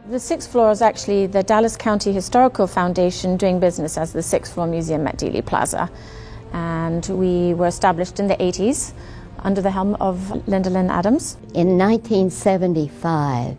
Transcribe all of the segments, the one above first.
The sixth floor is actually the Dallas County Historical Foundation doing business as the sixth floor museum at Dealey Plaza. And we were established in the 80s under the helm of Linda Lynn Adams. In 1975,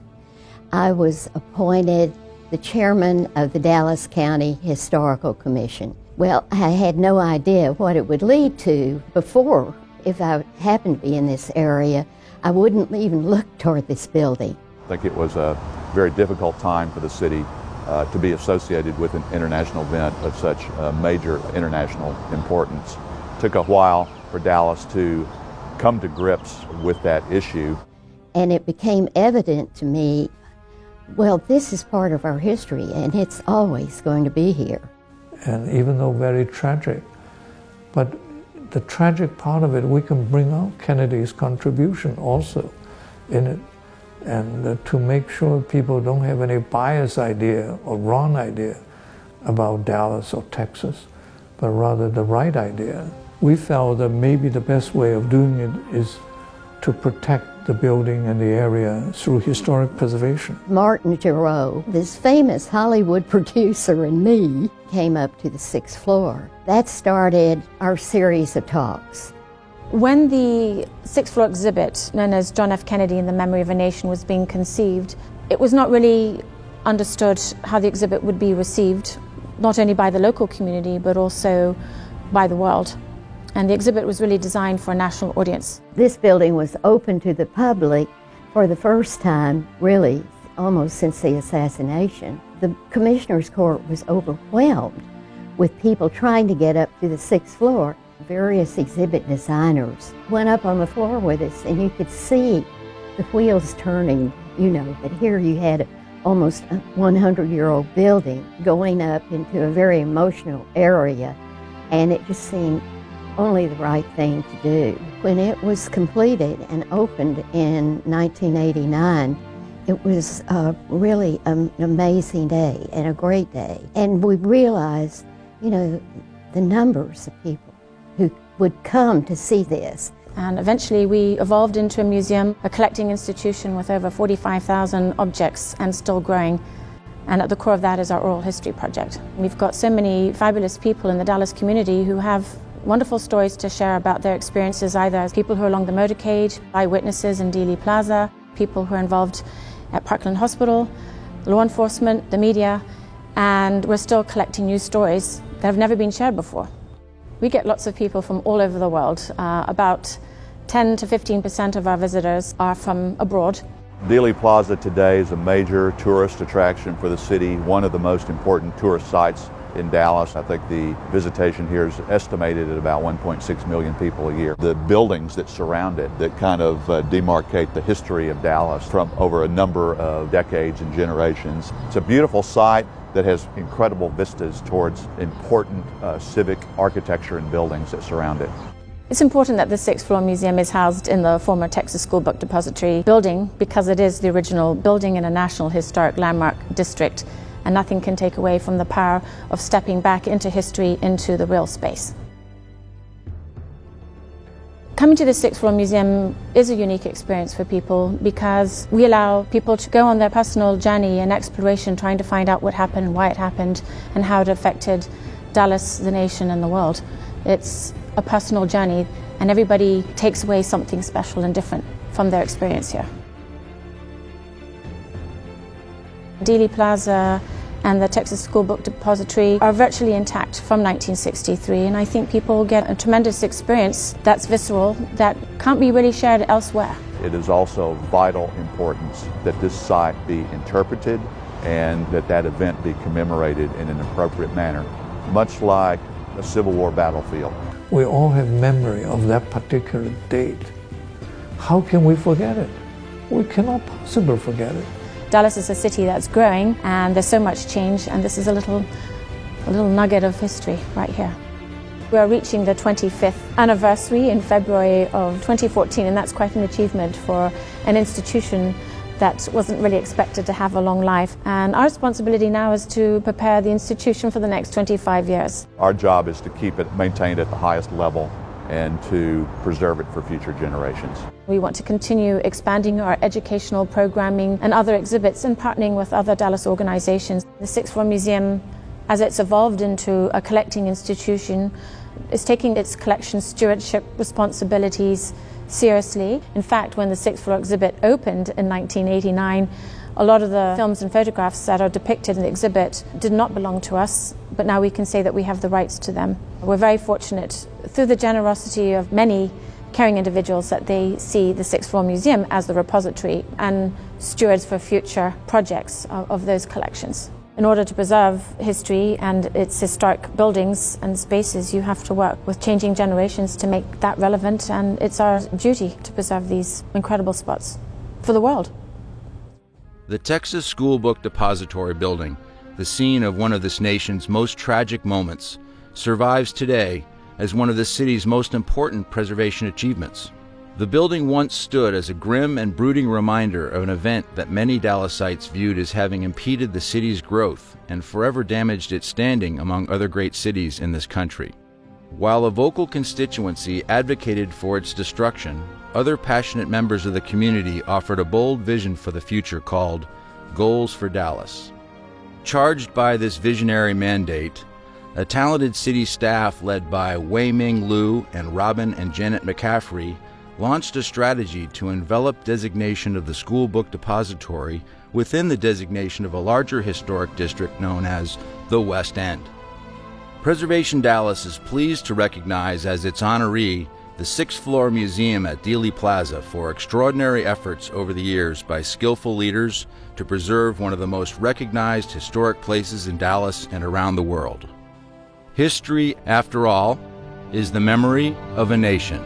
I was appointed the chairman of the Dallas County Historical Commission. Well, I had no idea what it would lead to before. If I happened to be in this area, I wouldn't even look toward this building. I think it was a very difficult time for the city to be associated with an international event of such major international importance. It took a while for Dallas to come to grips with that issue. And it became evident to me, well, this is part of our history and it's always going to be here. And even though very tragic, but the tragic part of it, we can bring out Kennedy's contribution also in it. And to make sure people don't have any biased idea or wrong idea about Dallas or Texas, but rather the right idea. We felt that maybe the best way of doing it is to protect the building and the area through historic preservation. Martin Giroux, this famous Hollywood producer, and me came up to the sixth floor. That started our series of talks. When the sixth floor exhibit, known as John F. Kennedy in the Memory of a Nation, was being conceived, it was not really understood how the exhibit would be received, not only by the local community, but also by the world. And the exhibit was really designed for a national audience. This building was open to the public for the first time, really, almost since the assassination. The Commissioner's Court was overwhelmed with people trying to get up to the sixth floor. Various exhibit designers went up on the floor with us, and you could see the wheels turning, you know, that here you had almost a 100-year-old building going up into a very emotional area, and it just seemed only the right thing to do. When it was completed and opened in 1989, it was really an amazing day and a great day. And we realized, you know, the numbers of people who would come to see this. And eventually we evolved into a museum, a collecting institution with over 45,000 objects and still growing. And at the core of that is our oral history project. We've got so many fabulous people in the Dallas community who have wonderful stories to share about their experiences, either as people who are along the motorcade, eyewitnesses in Dealey Plaza, people who are involved at Parkland Hospital, law enforcement, the media, and we're still collecting new stories that have never been shared before. We get lots of people from all over the world. About 10 to 15% of our visitors are from abroad. Dealey Plaza today is a major tourist attraction for the city, one of the most important tourist sites in Dallas. I think the visitation here is estimated at about 1.6 million people a year. The buildings that surround it that kind of demarcate the history of Dallas from over a number of decades and generations. It's a beautiful site that has incredible vistas towards important civic architecture and buildings that surround it. It's important that the sixth floor museum is housed in the former Texas School Book Depository building because it is the original building in a National Historic Landmark District, and nothing can take away from the power of stepping back into history, into the real space. Coming to the sixth floor museum is a unique experience for people because we allow people to go on their personal journey and exploration, trying to find out what happened, why it happened, and how it affected Dallas, the nation, and the world. It's a personal journey, and everybody takes away something special and different from their experience here. Dealey Plaza and the Texas School Book Depository are virtually intact from 1963, and I think people get a tremendous experience that's visceral, that can't be really shared elsewhere. It is also of vital importance that this site be interpreted and that event be commemorated in an appropriate manner, much like a Civil War battlefield. We all have memory of that particular date. How can we forget it? We cannot possibly forget it. Dallas is a city that's growing, and there's so much change, and this is a little nugget of history right here. We are reaching the 25th anniversary in February of 2014, and that's quite an achievement for an institution that wasn't really expected to have a long life. And our responsibility now is to prepare the institution for the next 25 years. Our job is to keep it maintained at the highest level and to preserve it for future generations. We want to continue expanding our educational programming and other exhibits and partnering with other Dallas organizations. The Sixth Floor Museum, as it's evolved into a collecting institution, is taking its collection stewardship responsibilities seriously. In fact, when the Sixth Floor exhibit opened in 1989, a lot of the films and photographs that are depicted in the exhibit did not belong to us, but now we can say that we have the rights to them. We're very fortunate, through the generosity of many caring individuals, that they see the Sixth Floor Museum as the repository and stewards for future projects of those collections. In order to preserve history and its historic buildings and spaces, you have to work with changing generations to make that relevant, and it's our duty to preserve these incredible spots for the world. The Texas School Book Depository building, the scene of one of this nation's most tragic moments, survives today as one of the city's most important preservation achievements. The building once stood as a grim and brooding reminder of an event that many Dallasites viewed as having impeded the city's growth and forever damaged its standing among other great cities in this country. While a vocal constituency advocated for its destruction, other passionate members of the community offered a bold vision for the future called Goals for Dallas. Charged by this visionary mandate, a talented city staff led by Wei Ming Liu and Robin and Janet McCaffrey launched a strategy to envelop designation of the School Book Depository within the designation of a larger historic district known as the West End. Preservation Dallas is pleased to recognize as its honoree the Sixth Floor Museum at Dealey Plaza for extraordinary efforts over the years by skillful leaders to preserve one of the most recognized historic places in Dallas and around the world. History, after all, is the memory of a nation.